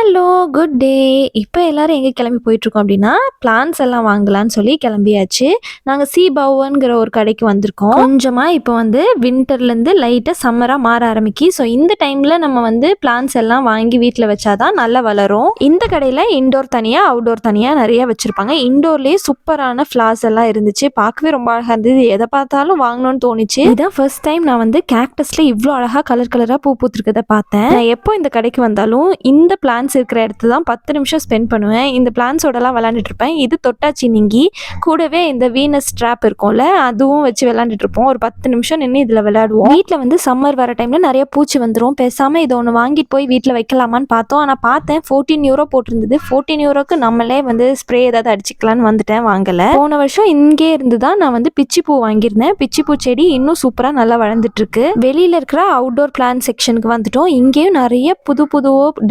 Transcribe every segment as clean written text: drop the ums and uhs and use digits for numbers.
Hello, good day. இப்போ எல்லாரும் எங்கே கிளம்பி போயிட்டுருக்கோம் அப்படின்னா, பிளான்ஸ் எல்லாம் வாங்கலான்னு சொல்லி கிளம்பியாச்சு. நாங்கள் சி பவன்கிற ஒரு கடைக்கு வந்திருக்கோம். கொஞ்சமாக இப்போ வந்து வின்டர்லேருந்து லைட்டாக சம்மராக மாற ஆரம்பிக்கி. ஸோ இந்த டைமில் நம்ம வந்து பிளான்ஸ் எல்லாம் வாங்கி வீட்டில் வச்சாதான் நல்லா வளரும். இந்த கடையில் இன்டோர் தனியாக அவுட்டோர் தனியாக நிறைய வச்சுருப்பாங்க. இன்டோர்லேயே சூப்பரான ஃப்ளார்ஸ் எல்லாம் இருந்துச்சு. பார்க்கவே ரொம்ப அழகாக இருந்தது. எதை பார்த்தாலும் வாங்கணும்னு தோணுச்சு. இதான் ஃபர்ஸ்ட் டைம் நான் வந்து கேக்டஸில் இவ்வளோ அழகாக கலர் கலராக பூ பூத்துருக்கதை பார்த்தேன். நான் எப்போ இந்த கடைக்கு வந்தாலும் இந்த பிளான்ஸ் இருக்கிற இடத்து தான் 10 நிமிஷம் ஸ்பெண்ட் பண்ணுவேன். இந்த பிளான்ஸோடலாம் விளாண்டுட்டு இருப்பேன். இது தொட்டாச்சி நீங்கி கூடவே இந்த வீனஸ் ஸ்ட்ராப் இருக்கும்ல, அதுவும் வச்சு விளாண்டுட்டு இருப்போம். ஒரு 10 நிமிஷம் நின்று இதில் விளையாடுவோம். வீட்டில் வந்து சம்மர் வர டைமில் நிறைய பூச்சி வந்துடும். பேசாமல் இதை ஒன்று வாங்கிட்டு போய் வீட்டில் வைக்கலாமான்னு பார்த்தோம். ஆனால் பார்த்தேன் 14 யூரோ போட்டிருந்தது. 14 யூரோக்கு நம்மளே வந்து ஸ்ப்ரே ஏதாவது அடிச்சுக்கலான்னு வந்துட்டேன், வாங்கலை. போன வருஷம் இங்கே இருந்து தான் நான் வந்து பிச்சிப்பூ வாங்கியிருந்தேன். பிச்சிப்பூ செடி இன்னும் சூப்பராக நல்லா வளர்ந்துட்டு இருக்கு. வெளியில் இருக்கிற அவுட்டோர் பிளான்ட் செக்ஷனுக்கு வந்துட்டோம். இங்கேயும் நிறைய புது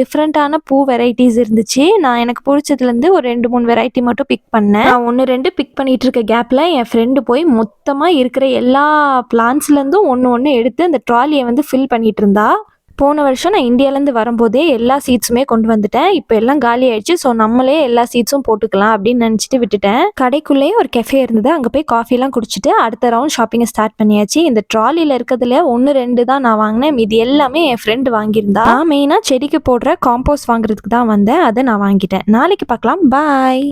டிஃப்ரெண்டான பூ வெரைட்டிஸ் இருந்துச்சு. நான் எனக்கு பிடிச்சதுலேருந்து ஒரு 2-3 வெரைட்டி மட்டும் பிக் பண்ணேன். நான் 1-2 பிக் பண்ணிட்டு இருக்க கேப்பில் என் ஃப்ரெண்டு போய் மொத்தமாக இருக்கிற எல்லா பிளான்ஸ்லேருந்தும் ஒன்று எடுத்து அந்த ட்ராலியை வந்து ஃபில் பண்ணிட்டு இருந்தா. போன வருஷம் நான் இந்தியாவிலேருந்து வரும்போதே எல்லா சீட்ஸுமே கொண்டு வந்துட்டேன். இப்போ எல்லாம் காலி ஆயிடுச்சு. ஸோ நம்மளே எல்லா சீட்ஸும் போட்டுக்கலாம் அப்படின்னு நினச்சிட்டு விட்டுட்டேன். கடைக்குள்ளேயே ஒரு கெஃபே இருந்தது. அங்கே போய் காஃபிலாம் குடிச்சிட்டு அடுத்த ரவுண்ட் ஷாப்பிங்கை ஸ்டார்ட் பண்ணியாச்சு. இந்த ட்ராலியில் இருக்கிறதுல 1-2 தான் நான் வாங்கினேன். இது எல்லாமே என் ஃப்ரெண்டு வாங்கியிருந்தா. நான் மெயினாக செடிக்கு போடுற காம்போஸ்ட் வாங்குறதுக்கு தான் வந்தேன். அதை நான் வாங்கிட்டேன். நாளைக்கு பார்க்கலாம். பாய்.